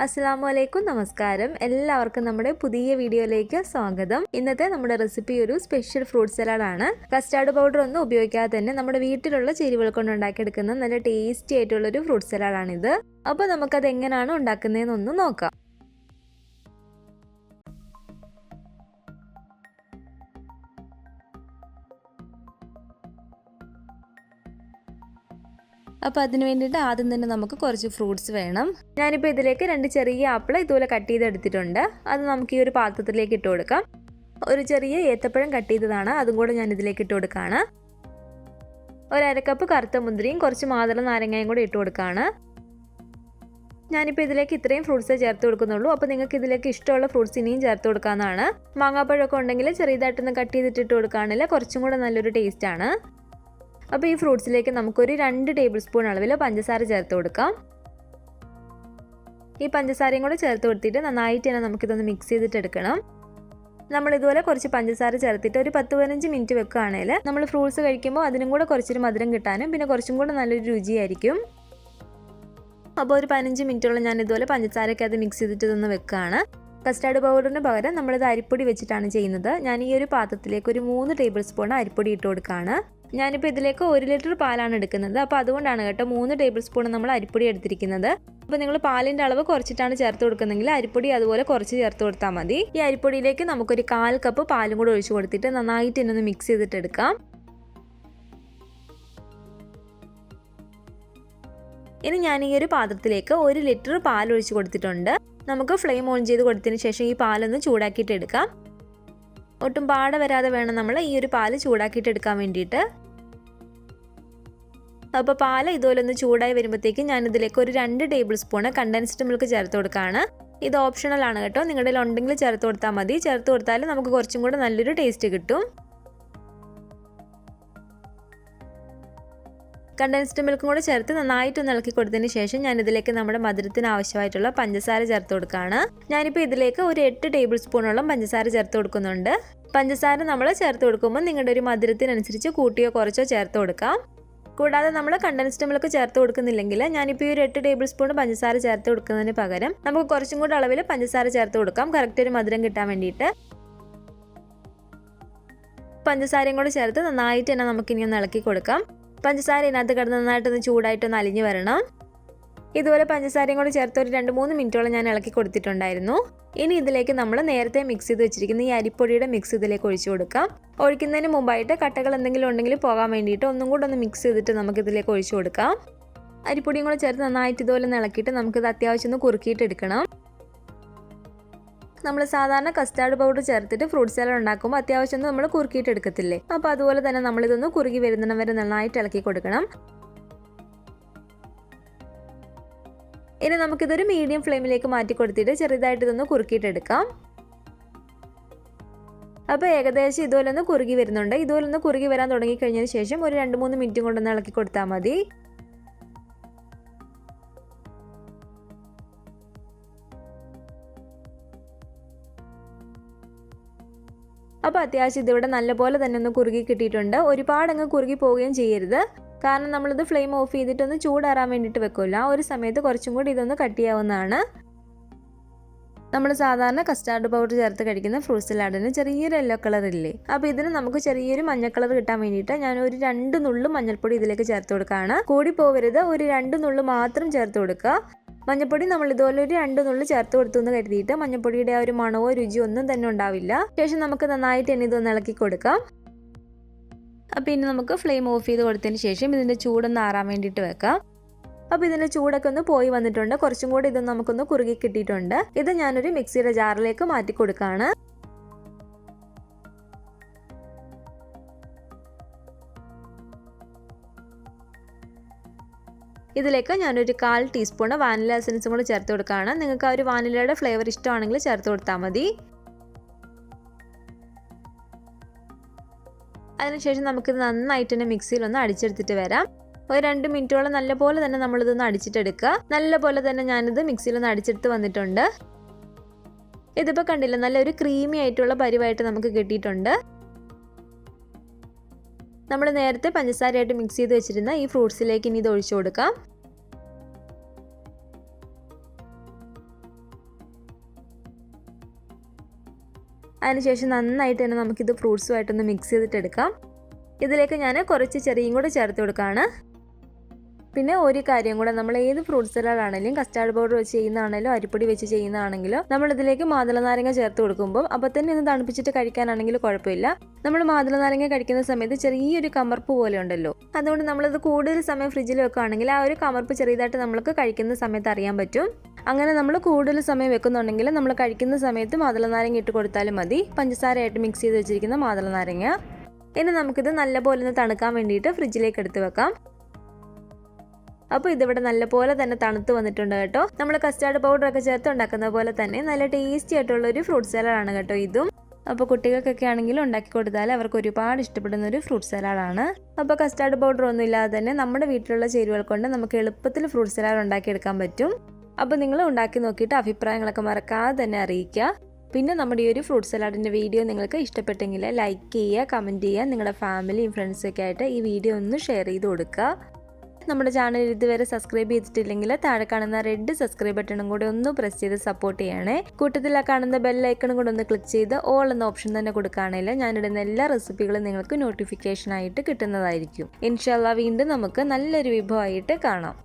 അസ്സലാമു നമസ്കാരം. എല്ലാവർക്കും നമ്മുടെ പുതിയ വീഡിയോയിലേക്ക് സ്വാഗതം. ഇന്നത്തെ നമ്മുടെ റെസിപ്പി ഒരു സ്പെഷ്യൽ ഫ്രൂട്ട് സലാഡാണ്. കസ്റ്റാർഡ് പൗഡർ ഒന്നും ഉപയോഗിക്കാതെ തന്നെ നമ്മുടെ വീട്ടിലുള്ള ചേരുവകൾ കൊണ്ട് ഉണ്ടാക്കിയെടുക്കുന്ന നല്ല ടേസ്റ്റി ആയിട്ടുള്ളൊരു ഫ്രൂട്ട് സലാഡാണിത്. അപ്പോൾ നമുക്കത് എങ്ങനെയാണ് ഉണ്ടാക്കുന്നതെന്നൊന്ന് നോക്കാം. അപ്പോൾ അതിന് വേണ്ടിയിട്ട് ആദ്യം തന്നെ നമുക്ക് കുറച്ച് ഫ്രൂട്ട്സ് വേണം. ഞാനിപ്പോൾ ഇതിലേക്ക് 2 ചെറിയ ആപ്പിൾ ഇതുപോലെ കട്ട് ചെയ്തെടുത്തിട്ടുണ്ട്. അത് നമുക്ക് ഈ ഒരു പാത്രത്തിലേക്ക് ഇട്ട് കൊടുക്കാം. ഒരു ചെറിയ ഏത്തപ്പഴം കട്ട് ചെയ്തതാണ്, അതും കൂടെ ഞാൻ ഇതിലേക്ക് ഇട്ട് കൊടുക്കുകയാണ്. ഒരു 1/2 കപ്പ് കറുത്ത മുന്തിരിയും കുറച്ച് മാതള നാരങ്ങയും കൂടെ ഇട്ട് കൊടുക്കുകയാണ്. ഞാനിപ്പോൾ ഇതിലേക്ക് ഇത്രയും ഫ്രൂട്ട്സേ ചേർത്ത് കൊടുക്കുന്നുള്ളൂ. അപ്പോൾ നിങ്ങൾക്ക് ഇതിലേക്ക് ഇഷ്ടമുള്ള ഫ്രൂട്ട്സ് ഇനിയും ചേർത്ത് കൊടുക്കാവുന്നതാണ്. മാങ്ങാപ്പഴമൊക്കെ ഉണ്ടെങ്കിൽ ചെറിയതായിട്ടൊന്ന് കട്ട് ചെയ്തിട്ട് ഇട്ട് കൊടുക്കുകയാണെങ്കിൽ കുറച്ചും കൂടെ നല്ലൊരു ടേസ്റ്റാണ്. അപ്പോൾ ഈ ഫ്രൂട്ട്സിലേക്ക് നമുക്കൊരു 2 ടേബിൾ സ്പൂൺ അളവിൽ പഞ്ചസാര ചേർത്ത് കൊടുക്കാം. ഈ പഞ്ചസാരയും കൂടെ ചേർത്ത് കൊടുത്തിട്ട് നന്നായിട്ട് തന്നെ നമുക്കിതൊന്ന് മിക്സ് ചെയ്തിട്ട് എടുക്കണം. നമ്മളിതുപോലെ കുറച്ച് പഞ്ചസാര ചേർത്തിട്ട് ഒരു 10-15 മിനിറ്റ് വെക്കുകയാണെങ്കിൽ നമ്മൾ ഫ്രൂട്ട്സ് കഴിക്കുമ്പോൾ അതിനും കൂടെ കുറച്ചൊരു മധുരം കിട്ടാനും പിന്നെ കുറച്ചും കൂടെ നല്ലൊരു രുചിയായിരിക്കും. അപ്പോൾ ഒരു 15 മിനിറ്റോളം ഞാൻ ഇതുപോലെ പഞ്ചസാരയൊക്കെ അത് മിക്സ് ചെയ്തിട്ട് ഇതൊന്ന് വെക്കുകയാണ്. കസ്റ്റാർഡ് പൗഡറിന് പകരം നമ്മളിത് അരിപ്പൊടി വെച്ചിട്ടാണ് ചെയ്യുന്നത്. ഞാൻ ഈ ഒരു പാത്രത്തിലേക്ക് ഒരു 3 ടേബിൾ സ്പൂൺ അരിപ്പൊടി ഇട്ട് കൊടുക്കുകയാണ്. ഞാനിപ്പോൾ ഇതിലേക്ക് 1 ലിറ്റർ പാലാണ് എടുക്കുന്നത്. അപ്പോൾ അതുകൊണ്ടാണ് കേട്ടോ 3 ടേബിൾ സ്പൂൺ നമ്മൾ അരിപ്പൊടി എടുത്തിരിക്കുന്നത്. അപ്പോൾ നിങ്ങൾ പാലിൻ്റെ അളവ് കുറച്ചിട്ടാണ് ചേർത്ത് കൊടുക്കുന്നതെങ്കിൽ അരിപ്പൊടി അതുപോലെ കുറച്ച് ചേർത്ത് കൊടുത്താൽ മതി. ഈ അരിപ്പൊടിയിലേക്ക് നമുക്കൊരു 1/4 കപ്പ് പാലും കൂടെ ഒഴിച്ച് കൊടുത്തിട്ട് നന്നായിട്ട് ഇന്നൊന്ന് മിക്സ് ചെയ്തിട്ട് എടുക്കാം. ഇനി ഞാൻ ഈ ഒരു പാത്രത്തിലേക്ക് 1 ലിറ്റർ പാൽ ഒഴിച്ച് കൊടുത്തിട്ടുണ്ട്. നമുക്ക് ഫ്ലെയിം ഓൺ ചെയ്ത് കൊടുത്തതിന് ശേഷം ഈ പാലൊന്ന് ചൂടാക്കിയിട്ട് എടുക്കാം. ഒട്ടും പാട വരാതെ വേണം നമ്മൾ ഈ ഒരു പാല് ചൂടാക്കിയിട്ട് എടുക്കാൻ വേണ്ടിയിട്ട്. അപ്പോൾ പാല് ഇതുപോലെ ഒന്ന് ചൂടായി വരുമ്പോഴത്തേക്കും ഞാനിതിലേക്ക് ഒരു 2 ടേബിൾ സ്പൂണ് കണ്ടൻസ്ഡ് മിൽക്ക് ചേർത്ത് കൊടുക്കുകയാണ്. ഇത് ഓപ്ഷണൽ ആണ് കേട്ടോ, നിങ്ങളുടെ കയ്യിൽ ഉണ്ടെങ്കിൽ ചേർത്ത് കൊടുത്താൽ മതി. ചേർത്ത് കൊടുത്താൽ നമുക്ക് കുറച്ചും കൂടെ നല്ലൊരു ടേസ്റ്റ് കിട്ടും. കണ്ടൻസ്ഡ് മിൽക്കും കൂടെ ചേർത്ത് നന്നായിട്ടൊന്ന് ഇളക്കി കൊടുത്തതിന് ശേഷം ഞാനിതിലേക്ക് നമ്മുടെ മധുരത്തിന് ആവശ്യമായിട്ടുള്ള പഞ്ചസാര ചേർത്ത് കൊടുക്കുകയാണ്. ഞാനിപ്പോൾ ഇതിലേക്ക് ഒരു 8 ടേബിൾ സ്പൂണോളം പഞ്ചസാര ചേർത്ത് കൊടുക്കുന്നുണ്ട്. പഞ്ചസാര നമ്മൾ ചേർത്ത് കൊടുക്കുമ്പോൾ നിങ്ങളുടെ ഒരു മധുരത്തിനനുസരിച്ച് കൂട്ടിയോ കുറച്ചോ ചേർത്ത് കൊടുക്കാം. കൂടാതെ നമ്മൾ കണ്ടൻസ്ഡ് മിൽക്ക് ചേർത്ത് കൊടുക്കുന്നില്ലെങ്കിൽ ഞാനിപ്പോൾ ഈ ഒരു 8 ടേബിൾ സ്പൂൺ പഞ്ചസാര ചേർത്ത് കൊടുക്കുന്നതിന് പകരം നമുക്ക് കുറച്ചും കൂടെ അളവിൽ പഞ്ചസാര ചേർത്ത് കൊടുക്കാം, കറക്റ്റ് ഒരു മധുരം കിട്ടാൻ വേണ്ടിയിട്ട്. പഞ്ചസാരയും കൂടെ ചേർത്ത് നന്നായിട്ട് തന്നെ നമുക്കിനി ഒന്ന് ഇളക്കി കൊടുക്കാം. പഞ്ചസാര ഇതിനകത്ത് കിടന്ന് നന്നായിട്ടൊന്ന് ചൂടായിട്ടൊന്ന് അലിഞ്ഞു വരണം. ഇതുപോലെ പഞ്ചസാരയും കൂടി ചേർത്ത് ഒരു 2-3 മിനിറ്റോളം ഞാൻ ഇളക്കി കൊടുത്തിട്ടുണ്ടായിരുന്നു. ഇനി ഇതിലേക്ക് നമ്മൾ നേരത്തെ മിക്സ് ചെയ്ത് വെച്ചിരിക്കുന്ന ഈ അരിപ്പൊടിയുടെ മിക്സ് ഇതിലേക്ക് ഒഴിച്ചു കൊടുക്കാം. ഒഴിക്കുന്നതിന് മുമ്പായിട്ട് കട്ടകൾ എന്തെങ്കിലും ഉണ്ടെങ്കിൽ പോകാൻ വേണ്ടിയിട്ട് ഒന്നും കൂടെ ഒന്ന് മിക്സ് ചെയ്തിട്ട് നമുക്കിതിലേക്ക് ഒഴിച്ചു കൊടുക്കാം. അരിപ്പൊടിയും കൂടെ ചേർത്ത് നന്നായിട്ട് ഇതുപോലെ ഇളക്കിയിട്ട് നമുക്കിത് അത്യാവശ്യം ഒന്ന് കുറുക്കിയിട്ട് എടുക്കണം. നമ്മൾ സാധാരണ കസ്റ്റാർഡ് പൗഡർ ചേർത്തിട്ട് ഫ്രൂട്ട് സലാഡ് ഉണ്ടാക്കുമ്പോൾ അത്യാവശ്യം നമ്മൾ കുറുക്കിയിട്ട് എടുക്കത്തില്ലേ, അപ്പോൾ അതുപോലെ തന്നെ നമ്മളിതൊന്ന് കുറുകി വരുന്നിടം വരെ നന്നായിട്ട് ഇളക്കി കൊടുക്കണം. ഇനി നമുക്കിതൊരു മീഡിയം ഫ്ലെയിമിലേക്ക് മാറ്റി കൊടുത്തിട്ട് ചെറുതായിട്ട് ഇതൊന്ന് കുറുക്കിയിട്ടെടുക്കാം. അപ്പോൾ ഏകദേശം ഇതുപോലെ ഒന്ന് കുറുകി വരുന്നുണ്ട്. ഇതുപോലെ ഒന്ന് കുറുകി വരാൻ തുടങ്ങിക്കഴിഞ്ഞതിന് ശേഷം ഒരു 2-3 മിനിറ്റും കൊണ്ടൊന്ന് ഇളക്കി കൊടുത്താൽ മതി. അപ്പോൾ അത്യാവശ്യം ഇതിവിടെ നല്ലപോലെ തന്നെ ഒന്ന് കുറുകി കിട്ടിയിട്ടുണ്ട്. ഒരുപാട് അങ്ങ് കുറുകി പോവുകയും ചെയ്യരുത്, കാരണം നമ്മളിത് ഫ്ലെയിം ഓഫ് ചെയ്തിട്ടൊന്ന് ചൂടാറാൻ വേണ്ടിയിട്ട് വെക്കുമല്ലോ. ആ ഒരു സമയത്ത് കുറച്ചും കൂടി ഇതൊന്ന് കട്ട് ചെയ്യാവുന്നതാണ്. നമ്മൾ സാധാരണ കസ്റ്റാർഡ് പൗഡർ ചേർത്ത് കഴിക്കുന്ന ഫ്രൂട്ട് സലാഡിന് ചെറിയൊരു യെല്ലോ കളർ ഇല്ലേ, അപ്പോൾ ഇതിന് നമുക്ക് ചെറിയൊരു മഞ്ഞ കളർ കിട്ടാൻ വേണ്ടിയിട്ട് ഞാൻ ഒരു 2 നുള്ളു മഞ്ഞൾപ്പൊടി ഇതിലേക്ക് ചേർത്ത് കൊടുക്കുകയാണ്. കൂടി പോവരുത്, ഒരു 2 നുള്ളു മാത്രം ചേർത്ത് കൊടുക്കുക. മഞ്ഞപ്പൊടി നമ്മൾ ഇതുപോലെ ഒരു 2 നുള്ളു ചേർത്ത് കൊടുത്തു എന്ന് കരുതിയിട്ട് മഞ്ഞപ്പൊടിയുടെ ആ ഒരു മണവോ രുചിയോ ഒന്നും തന്നെ ഉണ്ടാവില്ല. ശേഷം നമുക്ക് നന്നായിട്ട് തന്നെ ഇതൊന്ന് ഇളക്കി കൊടുക്കാം. അപ്പോൾ ഇനി നമുക്ക് ഫ്ലെയിം ഓഫ് ചെയ്ത് കൊടുത്തതിന് ശേഷം ഇതിൻ്റെ ചൂടൊന്ന് ആറാൻ വേണ്ടിയിട്ട് വെക്കാം. അപ്പോൾ ഇതിൻ്റെ ചൂടൊക്കെ ഒന്ന് പോയി വന്നിട്ടുണ്ട്. കുറച്ചും കൂടി ഇതൊന്ന് നമുക്കൊന്ന് കുറുകി കിട്ടിയിട്ടുണ്ട്. ഇത് ഞാനൊരു മിക്സിയുടെ ജാറിലേക്ക് മാറ്റി കൊടുക്കുകയാണ്. ഇതിലേക്ക് ഞാനൊരു 1/4 ടീസ്പൂൺ വാനില എസൻസും കൂടി ചേർത്ത് കൊടുക്കുകയാണ്. നിങ്ങൾക്ക് ആ ഒരു വാനിലയുടെ ഫ്ലേവർ ഇഷ്ടമാണെങ്കിൽ ചേർത്ത് കൊടുത്താൽ മതി. അതിനുശേഷം നമുക്കിത് നന്നായിട്ട് തന്നെ മിക്സിയിലൊന്ന് അടിച്ചെടുത്തിട്ട് വരാം. ഒരു 2 മിനിറ്റോളം നല്ലപോലെ തന്നെ നമ്മളിതൊന്ന് അടിച്ചിട്ടെടുക്കുക. നല്ലപോലെ തന്നെ ഞാനിത് മിക്സിയിലൊന്ന് അടിച്ചെടുത്ത് വന്നിട്ടുണ്ട്. ഇതിപ്പോൾ കണ്ടില്ല, നല്ലൊരു ക്രീമി ആയിട്ടുള്ള പരിവായിട്ട് നമുക്ക് കിട്ടിയിട്ടുണ്ട്. നമ്മൾ നേരത്തെ പഞ്ചസാരയായിട്ട് മിക്സ് ചെയ്ത് വെച്ചിരുന്ന ഈ ഫ്രൂട്ട്സിലേക്ക് ഇനി ഇത് ഒഴിച്ചു കൊടുക്കാം. അതിനുശേഷം നന്നായിട്ട് തന്നെ നമുക്കിത് ഫ്രൂട്ട്സുമായിട്ടൊന്ന് മിക്സ് ചെയ്തിട്ടെടുക്കാം. ഇതിലേക്ക് ഞാൻ കുറച്ച് ചെറിയും കൂടെ ചേർത്ത് കൊടുക്കുകയാണ്. പിന്നെ ഒരു കാര്യം കൂടെ, നമ്മൾ ഏത് ഫ്രൂട്ട് സലാഡ് ആണെങ്കിലും കസ്റ്റാർഡ് പൗഡർ വെച്ച് ചെയ്യുന്നതാണെങ്കിലും അരിപ്പൊടി വെച്ച് ചെയ്യുന്നതാണെങ്കിലും നമ്മളിതിലേക്ക് മാതളനാരങ്ങ ചേർത്ത് കൊടുക്കുമ്പോൾ അപ്പോൾ തന്നെ ഒന്ന് തണുപ്പിച്ചിട്ട് കഴിക്കാനാണെങ്കിലും കുഴപ്പമില്ല. നമ്മൾ മാതളനാരങ്ങ കഴിക്കുന്ന സമയത്ത് ചെറിയൊരു കമർപ്പ് പോലെ ഉണ്ടല്ലോ, അതുകൊണ്ട് നമ്മളത് കൂടുതൽ സമയം ഫ്രിഡ്ജിൽ വെക്കുകയാണെങ്കിൽ ആ ഒരു കമർപ്പ് ചെറിയതായിട്ട് നമ്മൾക്ക് കഴിക്കുന്ന സമയത്ത് അറിയാൻ പറ്റും. അങ്ങനെ നമ്മൾ കൂടുതൽ സമയം വെക്കുന്നുണ്ടെങ്കിൽ നമ്മൾ കഴിക്കുന്ന സമയത്ത് മാതളനാരങ്ങ ഇട്ട് കൊടുത്താലും മതി. പഞ്ചസാരയായിട്ട് മിക്സ് ചെയ്ത് വെച്ചിരിക്കുന്ന മാതളനാരങ്ങ. ഇനി നമുക്കിത് നല്ലപോലെ ഒന്ന് തണുക്കാൻ വേണ്ടിയിട്ട് ഫ്രിഡ്ജിലേക്ക് എടുത്ത് വെക്കാം. അപ്പോൾ ഇതിവിടെ നല്ലപോലെ തന്നെ തണുത്ത് വന്നിട്ടുണ്ട് കേട്ടോ. നമ്മൾ കസ്റ്റാർഡ് പൗഡറൊക്കെ ചേർത്ത് ഉണ്ടാക്കുന്ന പോലെ തന്നെ നല്ല ടേസ്റ്റി ആയിട്ടുള്ളൊരു ഫ്രൂട്ട് സലാഡാണ് കേട്ടോ ഇതും. അപ്പോൾ കുട്ടികൾക്കൊക്കെ ആണെങ്കിലും ഉണ്ടാക്കി കൊടുത്താൽ അവർക്ക് ഒരുപാട് ഇഷ്ടപ്പെടുന്ന ഒരു ഫ്രൂട്ട് സലാഡാണ്. അപ്പോൾ കസ്റ്റാർഡ് പൗഡർ ഒന്നും ഇല്ലാതെ തന്നെ നമ്മുടെ വീട്ടിലുള്ള ചേരുവകൾ കൊണ്ട് നമുക്ക് എളുപ്പത്തിൽ ഫ്രൂട്ട് സലാഡ് ഉണ്ടാക്കിയെടുക്കാൻ പറ്റും. അപ്പോൾ നിങ്ങൾ ഉണ്ടാക്കി നോക്കിയിട്ട് അഭിപ്രായങ്ങളൊക്കെ മറക്കാതെ തന്നെ അറിയിക്കുക. പിന്നെ നമ്മുടെ ഈ ഒരു ഫ്രൂട്ട് സലാഡിൻ്റെ വീഡിയോ നിങ്ങൾക്ക് ഇഷ്ടപ്പെട്ടെങ്കിൽ ലൈക്ക് ചെയ്യുക, കമൻറ്റ് ചെയ്യുക. നിങ്ങളുടെ ഫാമിലിയും ഫ്രണ്ട്സൊക്കെ ആയിട്ട് ഈ വീഡിയോ ഒന്ന് ഷെയർ ചെയ്ത് കൊടുക്കുക. നമ്മുടെ ചാനൽ ഇതുവരെ സബ്സ്ക്രൈബ് ചെയ്തിട്ടില്ലെങ്കിൽ താഴെ കാണുന്ന റെഡ് സബ്സ്ക്രൈബ് ബട്ടണും കൂടെ ഒന്ന് പ്രസ് ചെയ്ത് സപ്പോർട്ട് ചെയ്യണേ. കൂട്ടത്തിൽ ആ കാണുന്ന ബെല്ലൈക്കണും കൂടെ ഒന്ന് ക്ലിക്ക് ചെയ്ത് ഓൾ എന്ന ഓപ്ഷൻ തന്നെ കൊടുക്കുകയാണെങ്കിൽ ഞാനിടുന്ന എല്ലാ റെസിപ്പികളും നിങ്ങൾക്ക് നോട്ടിഫിക്കേഷനായിട്ട് കിട്ടുന്നതായിരിക്കും. ഇൻഷാല്ലാ വീണ്ടും നമുക്ക് നല്ലൊരു വിഭവമായിട്ട് കാണാം.